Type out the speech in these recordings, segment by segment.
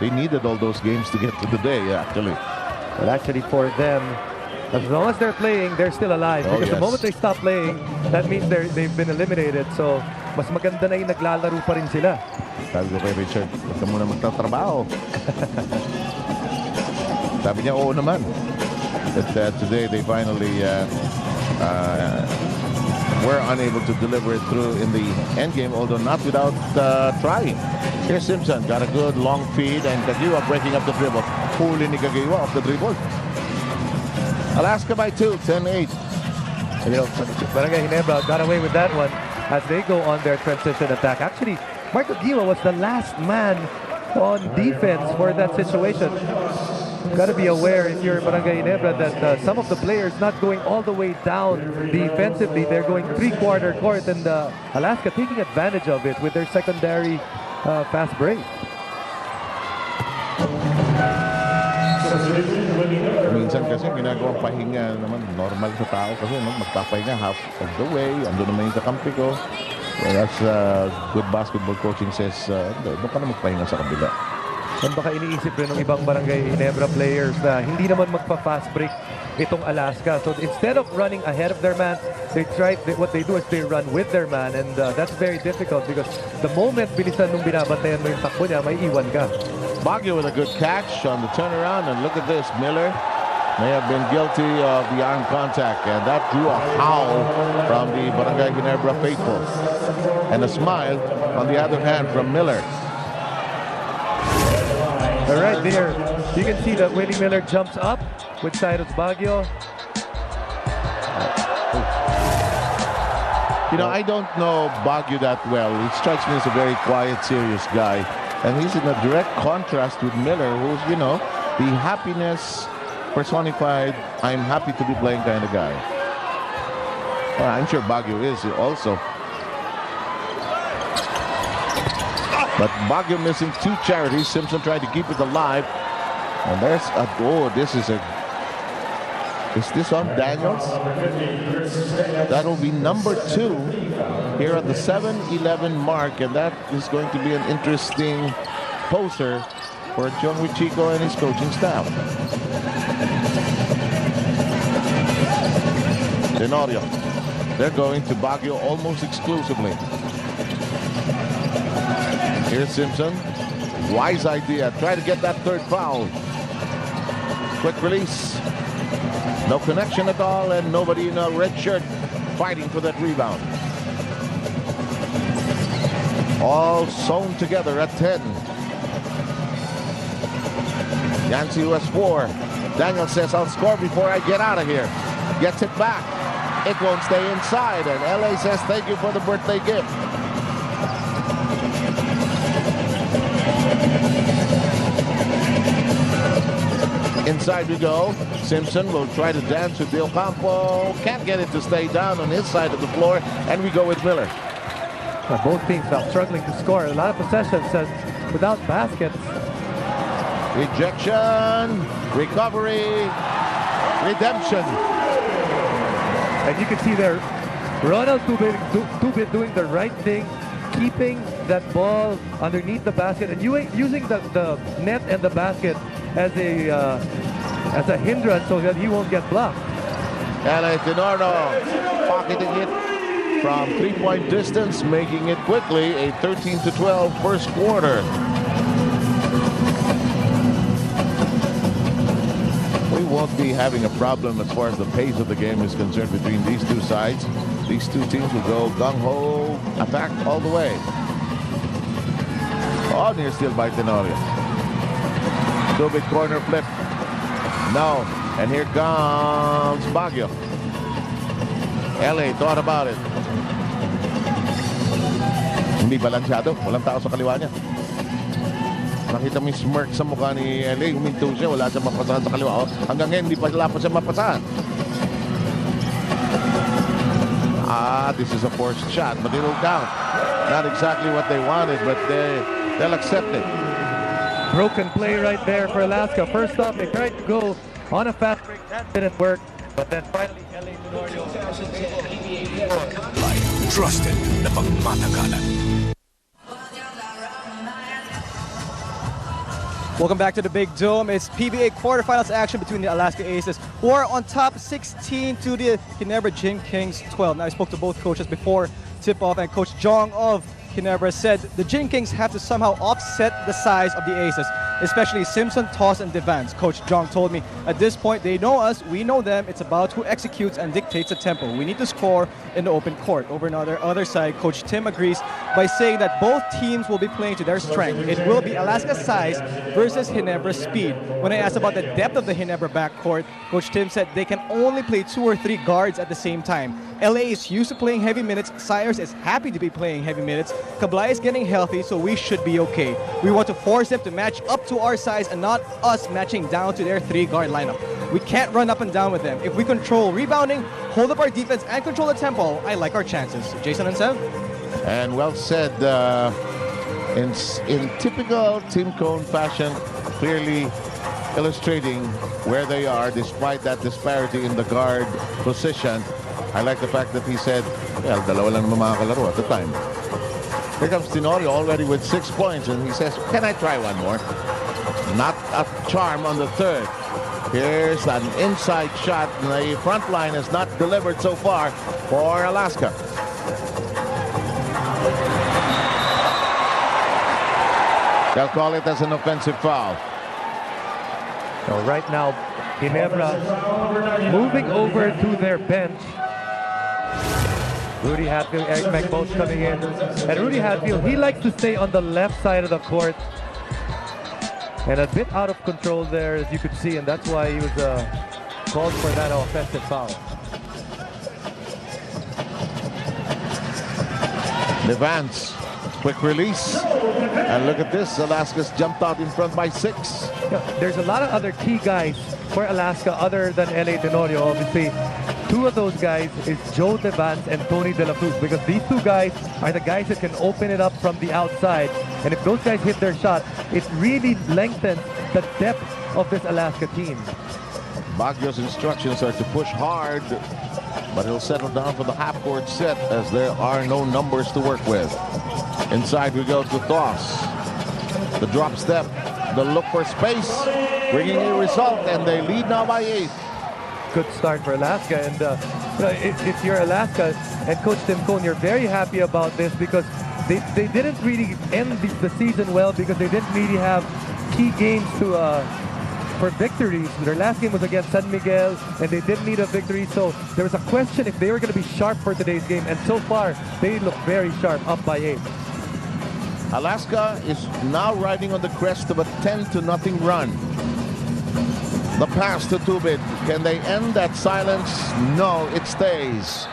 They needed all those games to get to the day, actually. But actually for them, as long as they're playing, they're still alive. Because the moment they stop playing, that means they've been eliminated. So, mas maganda na yung naglalaro pa rin sila. Sabi ko kay Richard, huwag ka muna magtatrabaho. Sabi niya, oo naman. But today, they finally were unable to deliver it through in the endgame, although not without trying. Here's Simpson, got a good long feed, and Caguioa breaking up the dribble. Huli ni Caguioa off the dribble. Alaska by 2, 10-8. You know, Barangay Ginebra got away with that one as they go on their transition attack. Actually, Mark Caguioa was the last man on defense for that situation. Got to be aware if you're Barangay Ginebra that some of the players not going all the way down defensively. They're going three-quarter court, and Alaska taking advantage of it with their secondary fast break. Minsan kasi ginagawang pahinga naman normal sa tao kasi magpapahinga half of the way, ando naman yung kakampi ko. Whereas good basketball coaching says doon ka na magpahinga sa kabila. And baka iniisip rin ng ibang Barangay Ginebra players na hindi naman magpa-fast break itong Alaska. So instead of running ahead of their man, what they do is they run with their man, and that's very difficult because the moment bilisan nung binabantayan mo yung takbo niya, may iwan ka. Baguio with a good catch on the turnaround, and look at this, Miller may have been guilty of the arm contact, and that drew a howl from the Barangay Ginebra faithful, and a smile on the other hand from Miller. Right there, you can see that Willie Miller jumps up with Cyrus Baguio. You know, I don't know Baguio that well. He strikes me as a very quiet, serious guy. And he's in a direct contrast with Miller, who's, you know, the happiness personified, I'm happy to be playing kind of guy. Well, I'm sure Baguio is also. But Baguio missing two charities. Simpson tried to keep it alive. And there's a, is this on Daniels? That'll be number 2 here at the 7-11 mark. And that is going to be an interesting poster for John Wichico and his coaching staff. Tenorio. They're going to Baguio almost exclusively. Here's Simpson. Wise idea. Try to get that third foul. Quick release. No connection at all, and nobody in a red shirt fighting for that rebound. All sewn together at 10. Yancy who has 4. Daniel says, I'll score before I get out of here. Gets it back. It won't stay inside, and LA says, thank you for the birthday gift. Inside we go. Simpson will try to dance with Del Campo. Can't get it to stay down on his side of the floor. And we go with Miller. Both teams are struggling to score. A lot of possessions and without baskets. Rejection. Recovery. Redemption. And you can see there, Ronald Tubit doing the right thing, keeping that ball underneath the basket and using the net and the basket as a hindrance so that he won't get blocked. LA Tenorio pocketing it from 3-point distance, making it quickly a 13-12 first quarter. We won't be having a problem as far as the pace of the game is concerned between these two sides. These two teams will go gung-ho attack all the way. Oh, near steal by Tenorio. Big corner flip. No. And here comes Baguio. LA thought about it. Hindi balansyado. Walang tao sa kaliwa niya. Nakita mo yung smirk sa mukha ni LA. Huminto siya. Wala siyang mapasahan sa kaliwa. Hanggang ngayon, hindi pa siya mapasahan. This is a forced shot, but it'll count. Not exactly what they wanted, but they'll accept it. Broken play right there for Alaska. First off, they tried to go on a fast break. That didn't work. But then finally, LA Tenorio. Trusted na pagmatagalan. Welcome back to the Big Dome. It's PBA quarterfinals action between the Alaska Aces, who are on top 16 to the Ginebra Gin Kings 12. Now, I spoke to both coaches before tip-off, and Coach Jong of Ginebra said the Gin Kings have to somehow offset the size of the Aces, especially Simpson, Toss, and Devance. Coach Jong told me, at this point, they know us, we know them. It's about who executes and dictates the tempo. We need to score in the open court. Over on the other side, Coach Tim agrees by saying that both teams will be playing to their strength. It will be Alaska's size versus Ginebra's speed. When I asked about the depth of the Ginebra backcourt, Coach Tim said they can only play 2 or 3 guards at the same time. LA is used to playing heavy minutes. Cyrus is happy to be playing heavy minutes. Kablai is getting healthy, so we should be okay. We want to force them to match up to our size and not us matching down to their 3-guard lineup. We can't run up and down with them. If we control rebounding, hold up our defense, and control the tempo, I like our chances. Jason and Sev? And well said, in typical Team Cone fashion, clearly illustrating where they are despite that disparity in the guard position. I like the fact that he said, well, dalawa lang naman mga kalaro at the time. Here comes Tenorio already with 6 points, and he says, can I try one more? Not a charm on the third. Here's an inside shot. The front line has not delivered so far for Alaska. They'll call it as an offensive foul. So right now, Ginebra moving over to their bench. Rudy Hatfield, Eric McBoth coming in. And Rudy Hatfield, he likes to stay on the left side of the court. And a bit out of control there, as you could see, and that's why he was called for that offensive foul. Devance, quick release. And look at this, Alaska's jumped out in front by 6. Yeah, there's a lot of other key guys for Alaska other than L.A. Tenorio, obviously. 2 of those guys is Joe Devance and Tony De La Cruz, because these 2 guys are the guys that can open it up from the outside. And if those guys hit their shot, it really lengthens the depth of this Alaska team. Baguio's instructions are to push hard, but he'll settle down for the half-court set as there are no numbers to work with. Inside we go to Toss. The drop step, the look for space, bringing a result, and they lead now by 8. Good start for Alaska, and if you're Alaska and Coach Tim Cone, you're very happy about this because they didn't really end the season well because they didn't really have key games to for victories. Their last game was against San Miguel, and they didn't need a victory, so there was a question if they were going to be sharp for today's game, and so far they look very sharp, up by 8. Alaska is now riding on the crest of a 10-0 run. The pass to Tubid. Can they end that silence? No, it stays.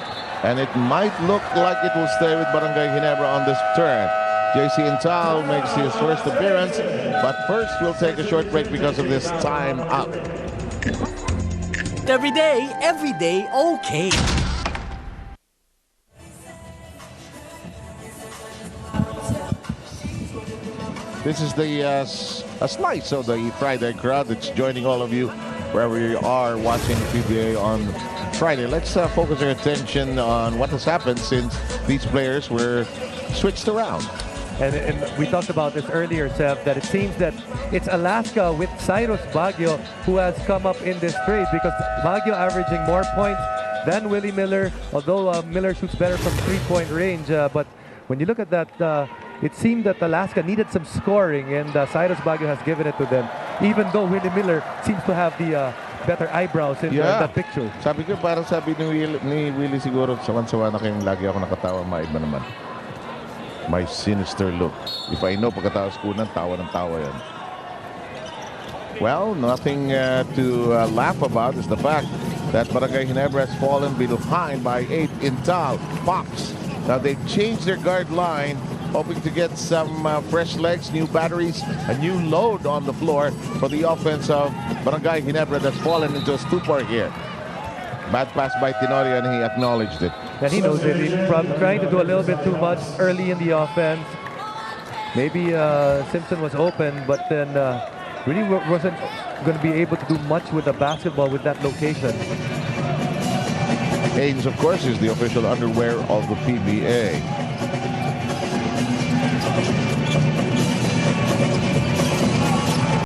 And it might look like it will stay with Barangay Ginebra on this turn. JC Intal makes his first appearance, but first we'll take a short break because of this time out. Every day, okay. This is the a slice of the Friday crowd that's joining all of you wherever you are watching PBA on Friday. Let's focus our attention on what has happened since these players were switched around. And we talked about this earlier, Seb, that it seems that it's Alaska with Cyrus Baguio who has come up in this trade, because Baguio averaging more points than Willie Miller, although Miller shoots better from 3-point range. But when you look at that, it seemed that Alaska needed some scoring, and Cyrus Baguio has given it to them, even though Willie Miller seems to have the better eyebrows in that picture. Sabi ko, parang sabi ni Willie siguro, sawan-sawa na kayong lagi ako nakatawa, maiba naman. My sinister look. If I know, pagkatapos ko ng tawa yan. Well, nothing to laugh about is the fact that Barangay Ginebra has fallen behind by 8 in Tal. Pops. Now they've changed their guard line, hoping to get some fresh legs, new batteries, a new load on the floor for the offense of Barangay Ginebra that's fallen into a stupor here. Bad pass by Tenorio, and he acknowledged it. And he knows it. He's probably trying to do a little bit too much early in the offense. Maybe Simpson was open, but then really wasn't going to be able to do much with the basketball with that location. Hanes, of course, is the official underwear of the PBA.